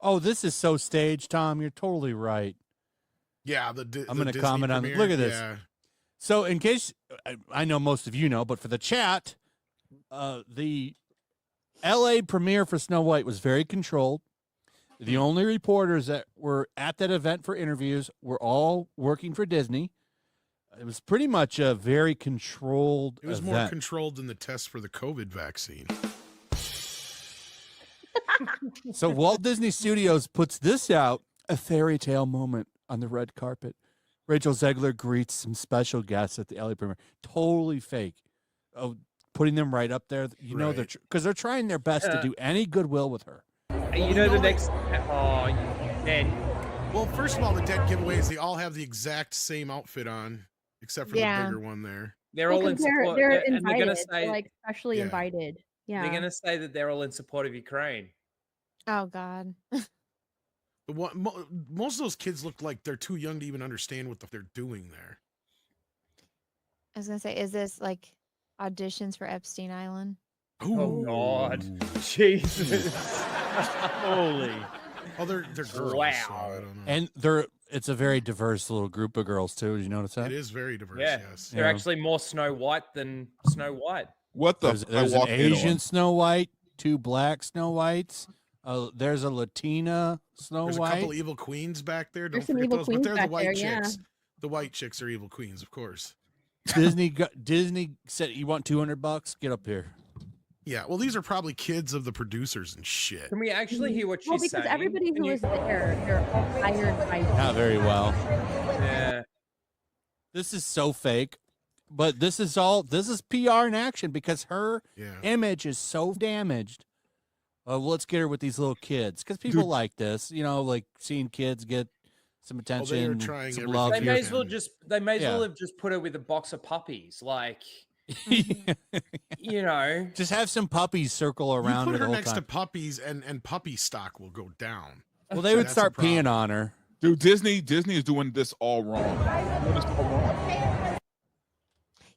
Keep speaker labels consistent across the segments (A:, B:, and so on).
A: Oh, this is so staged, Tom. You're totally right.
B: Yeah,
A: I'm going to comment on it. Look at this.
B: Yeah.
A: So in case, I know most of you know, but for the chat, the LA premiere for Snow White was very controlled. The only reporters that were at that event for interviews were all working for Disney. It was pretty much a very controlled
B: It was
A: event.
B: more controlled than the test for the COVID vaccine.
A: So Walt Disney Studios puts this out, a fairy tale moment on the red carpet. Rachel Zegler greets some special guests at the LA premiere. Totally fake. Oh, putting them right up there. You know, they're because they're trying their best to do any goodwill with her.
C: You know the next.
B: Well, first of all, the dead giveaways, they all have the exact same outfit on, except for the bigger one there.
C: They're all in support.
D: They're
C: and
D: invited.
C: they're gonna say,
D: They're like specially invited. Yeah.
C: They're gonna say that they're all in support of Ukraine.
E: Oh God.
B: Most of those kids look like they're too young to even understand what they're doing there.
E: I was gonna say, is this like auditions for Epstein Island?
C: Oh God, Jesus,
F: holy!
B: Oh, they're girls.
C: Wow.
B: So I don't know.
A: And it's a very diverse little group of girls too. Did you notice that?
B: It is very diverse.
C: Yeah,
B: Yes,
C: they're actually more Snow White than Snow White.
G: What the?
A: There's an Asian Snow White, 2 black Snow Whites. There's a Latina Snow
B: There's
A: White.
B: a couple evil queens back there. Don't
D: There's some
B: forget
D: evil
B: those.
D: queens
B: But they're the
D: back
B: white
D: there,
B: chicks.
D: yeah.
B: The white chicks are evil queens, of course.
A: Disney said, "You want $200? Get up here."
B: Yeah, well, these are probably kids of the producers and shit.
C: Can we actually hear what she's saying?
D: Because everybody who was there, they're all hired by.
A: Not very well.
C: Yeah.
A: This is so fake, but this is PR in action because her image is so damaged. Let's get her with these little kids because people like this, like seeing kids get some attention.
B: they are trying
A: some
B: everything.
A: love.
C: They
A: here.
C: may as well have just put her with a box of puppies, like.
A: Just have some puppies circle around
B: You put
A: her
B: her
A: the
B: next
A: whole
B: to
A: time.
B: puppies, and puppy stock will go down.
A: Well, they would
B: That's
A: start
B: a problem.
A: peeing on her.
G: Dude, Disney is doing this all wrong.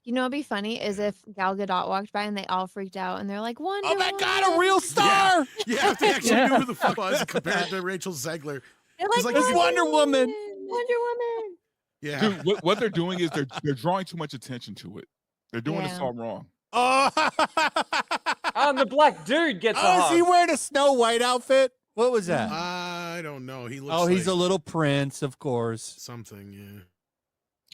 E: You know, what'd be funny is if Gal Gadot walked by and they all freaked out and they're like, "Wonder
A: Oh my God,
E: Woman."
A: a real star!
B: Yeah, if they actually knew who the fuck was compared to Rachel Zegler.
E: They're
B: It's
E: like,
B: like,
A: It's Wonder Woman.
E: Wonder Woman.
B: Yeah.
G: Dude, what they're doing is they're drawing too much attention to it. They're doing this
E: Yeah.
G: all wrong.
A: Oh,
C: Oh, and the black dude gets a
A: is he
C: hug.
A: wearing a Snow White outfit? What was that?
B: I don't know. He looks.
A: Oh, he's a
B: like
A: little prince, of course.
B: something. Yeah.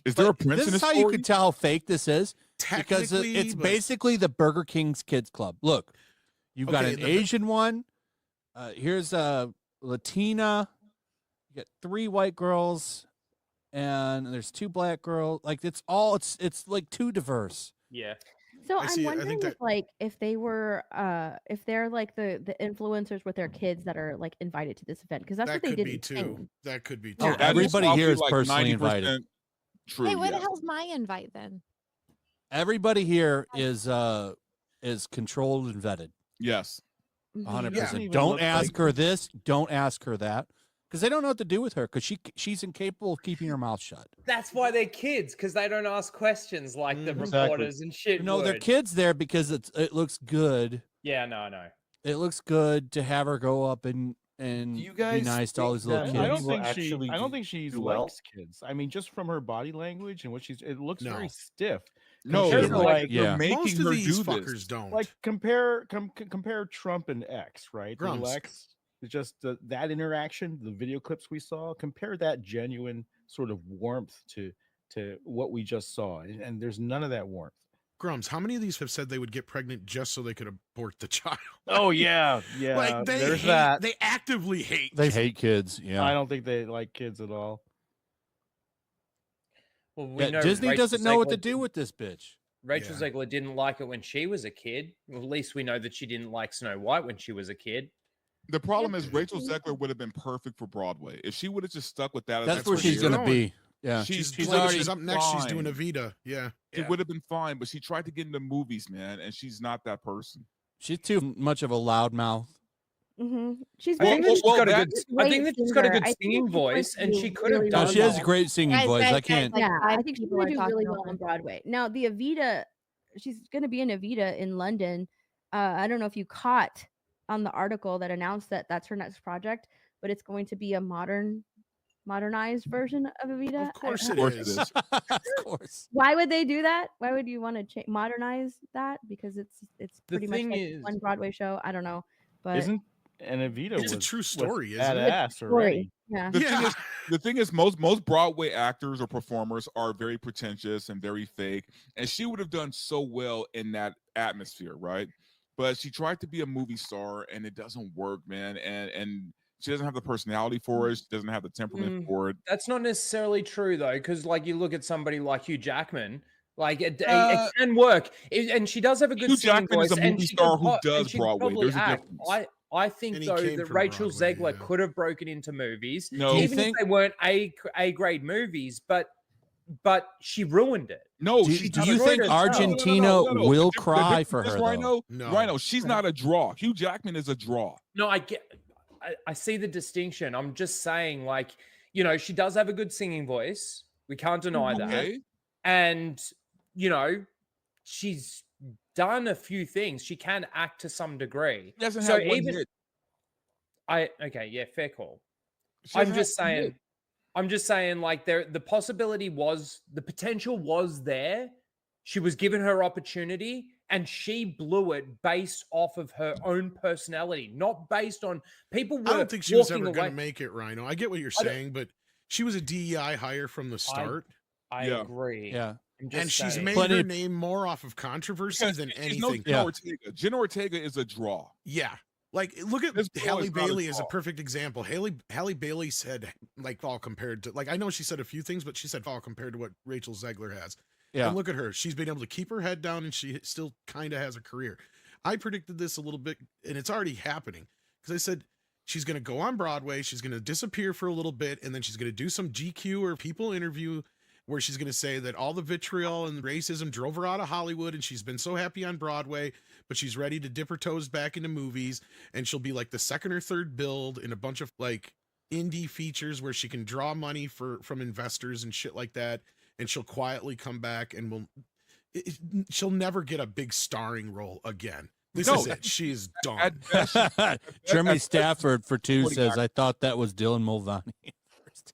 G: Is there a prince
A: This
G: in
A: is
G: this
A: how you
G: story?
A: could tell how fake this is because
B: Technically,
A: it's
B: but-
A: basically the Burger King's Kids Club. Look, you've got
B: Okay,
A: an
B: the-
A: Asian one. Here's a Latina. You got 3 white girls, and there's 2 black girls. Like it's like too diverse.
C: Yeah.
D: So
B: I
D: I'm
B: see. I
D: wondering
B: think
D: if like if they were if they're like the influencers with their kids that are like invited to this event because that's
B: That
D: what they
B: could
D: did
B: be
D: in
B: too.
D: Spain.
B: That could be
A: Oh,
B: too.
G: That
A: everybody
G: probably
A: here is
G: like
A: personally
G: 90%
A: invited.
G: True.
E: Hey, where the
G: yes.
E: hell's my invite then?
A: Everybody here is controlled and vetted.
G: Yes.
D: Mhm.
A: 100%.
F: even
A: Don't
F: look
A: ask
F: like-
A: her this. Don't ask her that. Because they don't know what to do with her. Because she's incapable of keeping her mouth shut.
C: That's why they're kids, because they don't ask questions like the
F: Exactly.
C: reporters and shit.
A: No, they're
C: would.
A: kids there because it looks good.
C: Yeah, no, no.
A: It looks good to have her go up and
H: Do you
A: be
H: guys
A: nice to all these little
F: I
A: kids.
F: don't think
H: actually
F: I don't think she
H: do
F: likes
H: well?
F: kids. I mean, just from her body language and what it looks
B: No.
F: very stiff.
G: No,
F: Compared
G: they're
F: to,
G: like,
F: like,
A: yeah.
G: they're making
B: Most of
G: her
B: these
G: do
B: fuckers
G: this.
B: don't.
F: Like compare Trump and X, right?
B: Grumps.
F: Little X, just that interaction, the video clips we saw. Compare that genuine sort of warmth to what we just saw, and there's none of that warmth.
B: Grums, how many of these have said they would get pregnant just so they could abort the child?
F: Oh yeah, yeah.
B: Like
F: there's
B: hate,
F: that.
B: they actively hate.
A: They hate kids.
F: I
A: Yeah.
F: don't think they like kids at all.
C: Well, we know
A: Disney
C: Rachel
A: doesn't know what to
C: Zegler-
A: do with this bitch.
C: Rachel
B: Yeah.
C: Zegler didn't like it when she was a kid. Well, at least we know that she didn't like Snow White when she was a kid.
G: The problem is Rachel Zegler would have been perfect for Broadway if she would have just stuck with that. as
A: That's
G: her
A: where she's
G: career.
A: gonna be. Yeah.
B: She's
G: already
B: up next. She's
G: fine.
B: doing Evita. Yeah.
G: She would have been fine, but she tried to get into movies, man, and she's not that person.
A: She's too much of a loudmouth.
D: Mm-hmm. She's
C: I
D: very
C: think that she's
G: well,
C: got a
G: that-
C: good. I think that she's got a
D: singer.
C: good
D: I think
C: singing
D: she's going
C: voice,
D: to
C: and
D: do
C: she could have
D: really
C: done.
A: No, she has a
C: well.
A: great singing
E: Guys,
A: voice.
E: guys,
A: I
E: guys,
A: can't.
E: like,
D: yeah, I
E: 5
D: think she's
E: people
D: going
E: are
D: to do
E: talking
D: really
E: over
D: well on
E: her.
D: Broadway. Now, the Evita, she's going to be in Evita in London. I don't know if you caught on the article that announced that that's her next project, but it's going to be a modernized version of Evita.
B: Of course
D: I-
B: it
G: course it
B: is.
G: is.
A: Of course.
D: Why would they do that? Why would you want to modernize that? Because it's
C: The
D: pretty much
C: thing
D: like
C: is-
D: one Broadway show. I don't know, but
F: Isn't and Evita
B: It's a
F: was
B: true
F: was
B: story, isn't it?
F: badass already.
D: yeah.
G: The thing
B: Yeah.
G: is, the thing is, most Broadway actors or performers are very pretentious and very fake, and she would have done so well in that atmosphere, right? But she tried to be a movie star, and it doesn't work, man. And she doesn't have the personality for it. She doesn't have the temperament for it.
C: That's not necessarily true though, because like you look at somebody like Hugh Jackman, like it can work, and she does have a good
G: Hugh
C: singing
G: Jackman is
C: voice,
G: a
C: and
G: movie
C: she
G: star
C: could
G: who
C: and
G: does
C: she could
G: Broadway.
C: probably
G: There's a
C: act.
G: difference.
C: I think
B: And he
C: though
B: came
C: that
B: from
C: Rachel
B: Broadway,
C: Zegler
B: yeah.
C: could have broken into movies,
G: No.
A: Do you
C: even
A: think-
C: if they weren't A grade movies, but she ruined it.
G: No,
A: Do,
G: she's
A: do
G: not
A: you
G: a
A: think
G: draw.
A: Argentina
G: No.
A: will
G: The
A: cry
G: difference
A: for her
G: is,
A: though?
G: Rhino, she's not a draw. Hugh Jackman is a draw.
C: No, I see the distinction. I'm just saying, like, you know, she does have a good singing voice. We can't deny that.
G: Okay.
C: And, you know, she's done a few things. She can act to some degree.
G: She hasn't
C: So
G: had one
C: even
G: hit.
C: okay, yeah, fair call.
G: She
C: I'm
G: hasn't
C: just
G: had one hit.
C: saying, like the possibility was, the potential was there. She was given her opportunity and she blew it based off of her own personality, not based on people were
B: I don't think she was
C: walking
B: ever going
C: away.
B: to make it, Rhino. I get what you're
C: I don't-
B: saying, but she was a DEI hire from the start,
C: I
G: Yeah.
C: agree.
A: Yeah.
C: I'm just
B: and she's
C: saying.
B: made
A: Plenty
B: her
A: of-
B: name more off of controversy
G: Because
B: than
G: she's no
B: anything.
G: Jenna
A: Yeah.
G: Ortega. Jenna Ortega is a draw.
B: Yeah. Like, look at
G: This girl
B: Halle
G: is not a
B: Bailey as a
G: draw.
B: perfect example. Halle Bailey said, like, all compared to, like, I know she said a few things, but she said all compared to what Rachel Zegler has.
A: Yeah.
B: And look at her. She's been able to keep her head down and she still kind of has a career. I predicted this a little bit, and it's already happening because I said she's going to go on Broadway. She's going to disappear for a little bit, and then she's going to do some GQ or People interview where she's going to say that all the vitriol and racism drove her out of Hollywood and she's been so happy on Broadway, but she's ready to dip her toes back into movies, and she'll be like the second or third build in a bunch of like indie features where she can draw money from investors and shit like that, and she'll quietly come back and she'll never get a big starring role again. This
G: No,
B: is it. She's done.
G: At best,
A: Jeremy Stafford for 2
G: supporting
A: says,
G: actor.
A: I thought that was Dylan Mulvaney.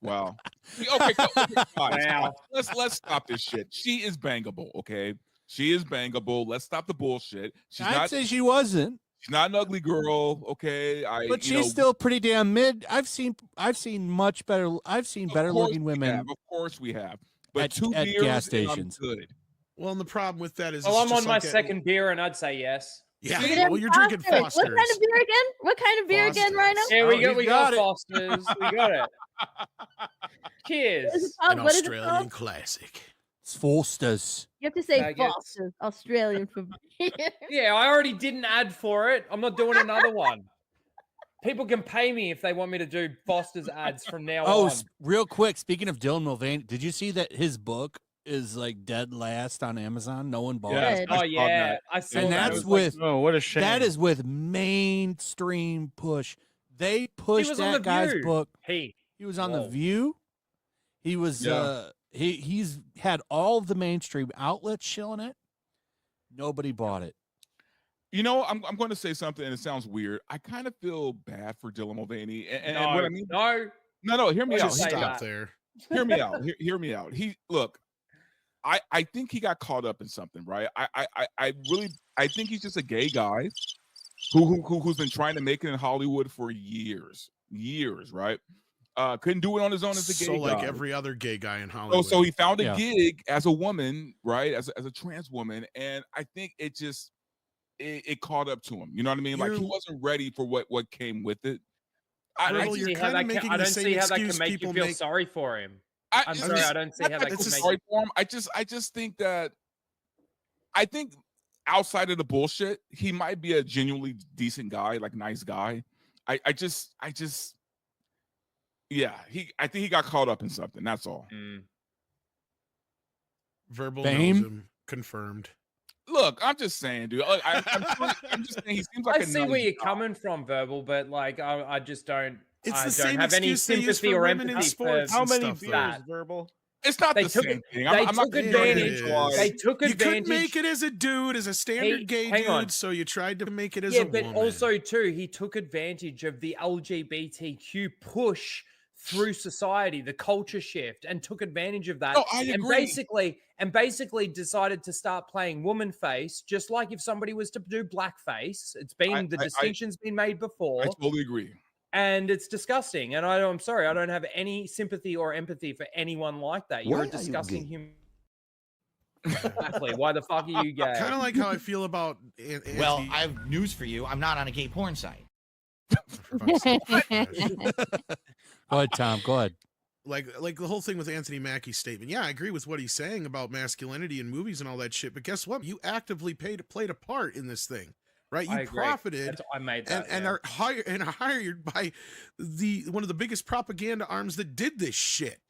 G: wow. Okay, guys,
C: Wow.
G: let's stop this shit. She is bangable, okay? She is bangable. Let's stop the bullshit. She's
A: I'd
G: not
A: say she wasn't,
G: she's not an ugly girl, okay?
A: but
G: you
A: she's
G: know,
A: still pretty damn mid. I've seen much better. I've seen
G: of
A: better
G: course
A: looking
G: we
A: women.
G: have, of course we have. But
A: At-
G: 2
A: at
G: beers
A: gas
G: and I'm
A: stations.
G: good.
B: Well, and the problem with that is,
C: Well,
B: it's
C: I'm
B: just
C: on my
B: like
C: second beer, and I'd say yes.
B: Yeah,
G: See?
B: well, you're drinking
D: Foster's.
B: Foster's.
D: What kind of beer again? What kind of beer again, Rhino?
B: Foster's.
C: Yeah,
A: Oh,
C: we got
A: he's got it.
C: Foster's. We got it.
D: What is it
C: Cheers.
D: called?
B: An
D: What is it
B: Australian
D: called?
B: classic.
A: It's Foster's.
D: You have to say
C: Faggots.
D: Foster's, Australian for beer.
C: Yeah, I already did an ad for it. I'm not doing another one. People can pay me if they want me to do Foster's ads from now
A: Oh,
C: on.
A: real quick. Speaking of Dylan Mulvaney, did you see that his book is like dead last on Amazon? No one bought
F: Yeah.
A: it.
C: Oh yeah, I saw
A: And
C: that. It
A: that's
C: was like-
A: with
F: Oh, what a shame.
A: that is with mainstream push. They pushed
C: was on
A: that
C: The
A: guy's
C: View.
A: book.
C: He.
A: He was on The
C: Whoa.
A: View. He was
G: Yeah.
A: he's had all of the mainstream outlets shilling it. Nobody bought it.
G: You know, I'm going to say something, and it sounds weird. I kind of feel bad for Dylan Mulvaney, and what I mean.
C: no.
G: No, hear me
C: Let's
G: out.
C: just
B: Just
C: say
B: stop
C: that.
B: there.
G: Hear me out. Hear me out. I think he got caught up in something, right? I think he's just a gay guy who's been trying to make it in Hollywood for years, right? Couldn't do it on his own as a gay
B: So like
G: guy.
B: every other gay guy in Hollywood.
G: So he found a
A: Yeah.
G: gig as a woman, right? As a trans woman, and I think it just it caught up to him. You know what I mean? Like he
B: You're-
G: wasn't ready for what came with it.
C: I
B: Well,
C: don't
B: you're
C: see how
B: kinda
C: that
B: making
C: can, I
B: the
C: don't
B: same
C: see how that can
B: excuse
C: make you
B: people
C: feel
B: make-
C: sorry for him.
G: I'm
C: I'm
G: just-
C: sorry, I don't see how that
B: it's
C: can
B: a
C: make
G: sorry for him. I just think that I think outside of the bullshit, he might be a genuinely decent guy, like nice guy. I just yeah, I think he got caught up in something. That's all.
C: Mm.
B: Verbal
A: Fame?
B: knows him. Confirmed.
G: Look, I'm just saying, dude. I'm just saying he seems like
C: I
G: a
C: see
G: nice
C: where you're
G: guy.
C: coming from, Verbal, but like I just don't.
B: It's
C: I
B: the
C: don't
B: same
C: have any
B: excuse they use
C: sympathy
B: for
C: or
B: women in
C: empathy
B: sports
C: for
F: How
B: and
F: many
B: stuff,
F: beers,
B: though.
C: that.
F: Verbal?
G: It's not
C: They
G: the
C: took
G: same thing.
C: they
G: I'm not
C: took
G: gonna
C: advantage.
B: it
C: They
B: is.
C: took
B: You
C: advantage.
B: couldn't make it as a dude, as a standard gay
C: hang on.
B: dude, so you tried to make it as
C: Yeah,
B: a
C: but
B: woman.
C: also too, he took advantage of the LGBTQ push through society, the culture shift, and took advantage of that.
G: No, I
C: and
G: agree.
C: basically decided to start playing woman face, just like if somebody was to do blackface. It's been the distinction's been made before.
G: I totally agree.
C: And it's disgusting. And I'm sorry, I don't have any sympathy or empathy for anyone like that. You're
H: Why
C: a
H: are you
C: disgusting
H: gay?
C: human. Exactly. Why the fuck are you gay?
B: Kind of like how I feel about
H: Well,
B: Anthony-
H: I have news for you. I'm not on a gay porn site.
B: for fuck's sake.
A: Go ahead, Tom. Go ahead.
B: like the whole thing with Anthony Mackie's statement. Yeah, I agree with what he's saying about masculinity in movies and all that shit. But guess what? You actively played a part in this thing, right?
C: I
B: You
C: agree.
B: profited
C: I made that.
B: and are hired by one of the biggest propaganda arms that did this shit,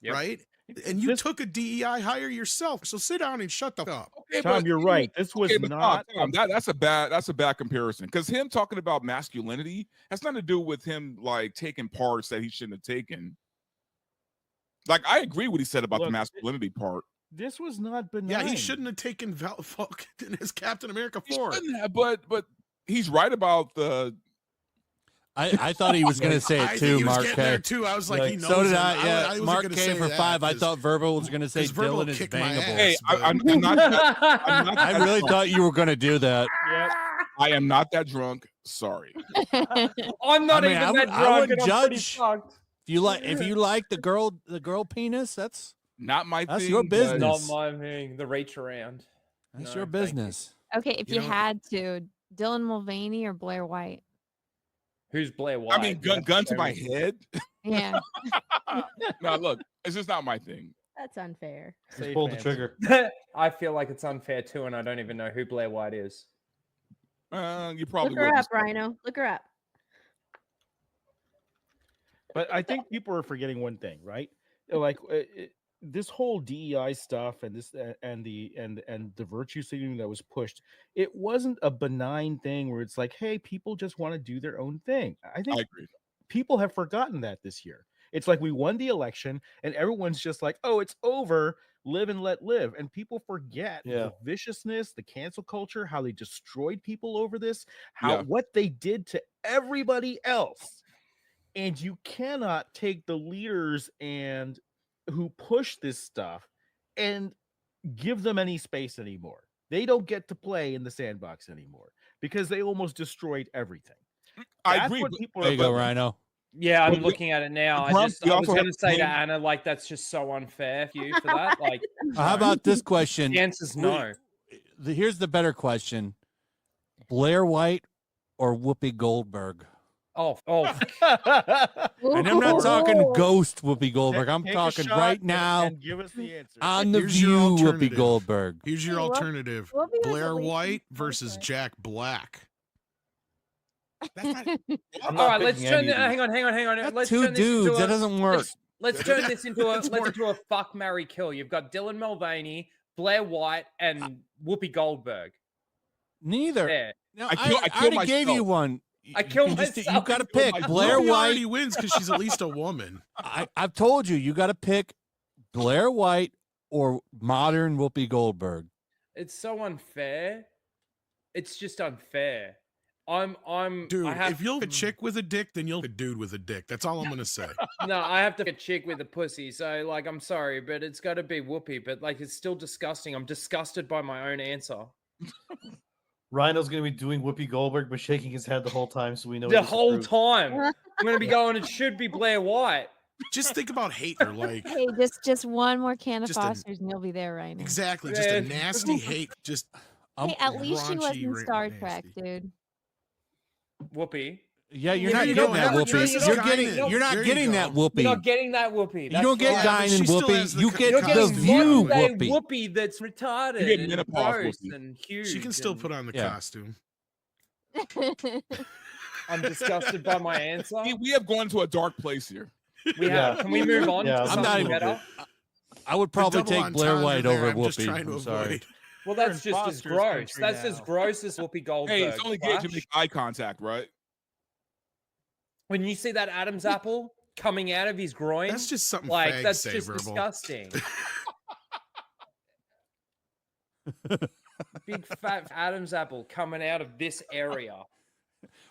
C: Yep.
B: right? And you took a DEI hire yourself. So sit down and shut the fuck up.
G: Okay,
F: Tom, you're right. This was
G: but
F: not.
G: Tom, that's a bad comparison because him talking about masculinity has nothing to do with him like taking parts that he shouldn't have taken. Like I agree what he said about the
F: Look,
G: masculinity part.
F: This was not benign.
B: Yeah, he shouldn't have taken Falcon as Captain America
G: He
B: 4.
G: shouldn't have, but he's right about the.
A: I thought he was going to say
B: I
A: it
B: think
A: too,
B: he was
A: Mark
B: getting
A: K.
B: there too. I was like, he knows.
A: So did
B: him.
A: I. Yeah,
B: wasn't
A: Mark
B: gonna
A: K
B: say
A: for
B: that
A: 5. I
B: 'cause-
A: thought Verbal was going to say
B: 'cause Verbal
A: Dylan is
B: kicked my
A: bangable.
B: ass.
G: Hey,
B: but-
G: I'm not. I'm not
A: I really thought you were going to do that.
F: Yep.
G: I am not that drunk. Sorry.
C: I'm not
A: I mean,
C: even
A: I
C: that
A: would- I
C: drunk,
A: wouldn't
C: and I'm pretty
A: judge.
C: fucked.
A: If you like the girl penis, that's
G: Not my
A: That's
G: thing.
A: your
G: but-
A: business.
C: Not my thing. The reach around.
A: your
C: No, thank you.
A: business.
E: Okay, if
B: You
E: you
B: know-
E: had to, Dylan Mulvaney or Blair White?
C: Who's Blair White?
G: I mean, gun to my head.
E: Yeah.
G: No, look, it's just not my thing.
D: That's unfair.
I: Just pulled the trigger.
C: I feel like it's unfair too, and I don't even know who Blair White is.
G: You probably
D: Look her
G: wouldn't.
D: up, Rhino. Look her up.
F: But I think people are forgetting one thing, right? Like this whole DEI stuff and this and the virtue signaling that was pushed. It wasn't a benign thing where it's like, hey, people just want to do their own thing. I think
G: I agree.
F: people have forgotten that this year. It's like we won the election and everyone's just like, oh, it's over. Live and let live. And people forget
I: Yeah.
F: the viciousness, the cancel culture, how they destroyed people over this,
G: Yeah.
F: what they did to everybody else. And you cannot take the leaders and who push this stuff and give them any space anymore. They don't get to play in the sandbox anymore because they almost destroyed everything.
G: I
F: That's
G: agree.
F: what
G: but-
F: people
A: There
F: are
A: you go,
F: forgetting.
A: Rhino.
C: Yeah, I'm
G: Well,
C: looking at it now. I
G: Trump-
C: was
G: we also
C: going to
G: have
C: say to
G: Trump-
C: Anna, like, that's just so unfair for you for that. Like,
A: How about this question?
C: the answer's no.
A: Here's the better question: Blair White or Whoopi Goldberg?
C: Oh,
A: And I'm not talking ghost Whoopi Goldberg. I'm
F: Take a
A: talking
F: shot
A: right
F: and-
A: now
F: and give us the answer.
A: on the
B: Here's your
A: View Whoopi
B: alternative.
A: Goldberg.
B: Here's your
D: Hey, Whoop-
B: alternative:
D: Whoopi was
B: Blair
D: at least
B: White
D: in
B: versus
D: Closer.
B: Jack Black.
G: That's not-
I: I'm
C: all
I: not
C: right. Let's
I: picking
C: turn.
I: any of these.
C: Hang on.
A: That's
C: Let's
A: two
C: turn this into
A: dudes.
C: a,
A: That doesn't work.
C: Let's turn this into a
B: It's more-
C: fuck, marry, kill. You've got Dylan Mulvaney, Blair White, and Whoopi Goldberg.
A: Neither.
C: There.
A: No,
G: I kill-
A: I
G: I kill
A: already gave you
G: myself.
A: one.
C: I kill
A: You
C: myself.
A: got to
G: I kill
A: pick
G: myself.
A: Blair
B: Whoopi
A: White.
B: already wins because she's at least a woman.
A: I've told you, you got to pick Blair White or modern Whoopi Goldberg.
C: It's so unfair. It's just unfair.
B: Dude,
C: I have,
B: if you'll a chick with a dick, then you'll a dude with a dick. That's all I'm gonna say.
C: no, I have to pick a chick with a pussy. So like, I'm sorry, but it's got to be Whoopi. But like, it's still disgusting. I'm disgusted by my own answer.
I: Rhino's gonna be doing Whoopi Goldberg, but shaking his head the whole time, so we know
C: The
I: he
C: whole
I: disapproves.
C: time, I'm gonna be going. It should be Blair White.
B: Just think about hater, like
E: Hey, just one more can of
B: Just a-
E: Foster's and you'll be there right now.
B: exactly, just a
C: Man.
B: nasty hate. Just
E: Hey, at least she was
B: raunchy,
E: in Star
B: nasty.
E: Trek, dude.
C: Whoopee.
A: Yeah, you're
C: Yeah,
A: not
C: you
A: getting
C: don't
A: that
C: have to
A: Whoopi.
C: choose
A: You're
C: a
A: getting.
B: guy.
A: You're not
B: There you
A: getting
B: go.
A: that
C: You're
A: Whoopi.
C: not getting that Whoopi.
A: You
C: That's
A: don't get
C: right.
B: Yeah, but
A: Guy
B: she
A: and
B: still has
A: Whoopi.
B: the
A: You
B: co-
A: get
C: You're
A: the
C: getting
B: costume.
A: View
C: modern day
A: Whoopi.
C: Whoopi that's retarded
G: getting
C: and
G: menopause
C: gross
G: Whoopi.
C: and huge.
B: She can still
C: and
B: put on the
A: Yeah.
B: costume.
C: I'm disgusted by my answer.
G: we have gone to a dark place here.
C: We have.
I: Yeah.
C: Can we move on
I: Yeah,
C: to
I: I'm
C: something
A: not even-
C: better?
A: I would
B: The
A: probably
B: double
A: take Blair
B: entendre
A: White
B: there,
A: over
B: I'm just
A: Whoopi.
B: trying to
A: I'm sorry.
B: avoid.
C: Well,
I: We're
C: that's
I: in
C: just as
I: Foster's
C: gross.
I: country
C: That's as
I: now.
C: gross as Whoopi Goldberg.
G: Hey, it's only gay to
C: Flash.
G: make eye contact, right?
C: When you see that Adam's apple, coming out of his groin.
B: That's just something
C: like
B: fag
C: that's
B: say,
C: just
B: Verbal.
C: disgusting. Big fat Adam's apple coming out of this area.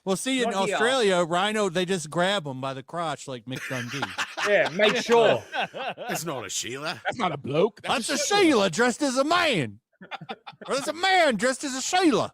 A: Well, see, in
C: Not here.
A: Australia, rhino, they just grab them by the crotch like Mick Dundee.
C: Yeah, make sure.
B: It's not a Sheila.
G: That's not a bloke.
A: That's a Sheila dressed as a man. Or that's a man dressed as a Sheila.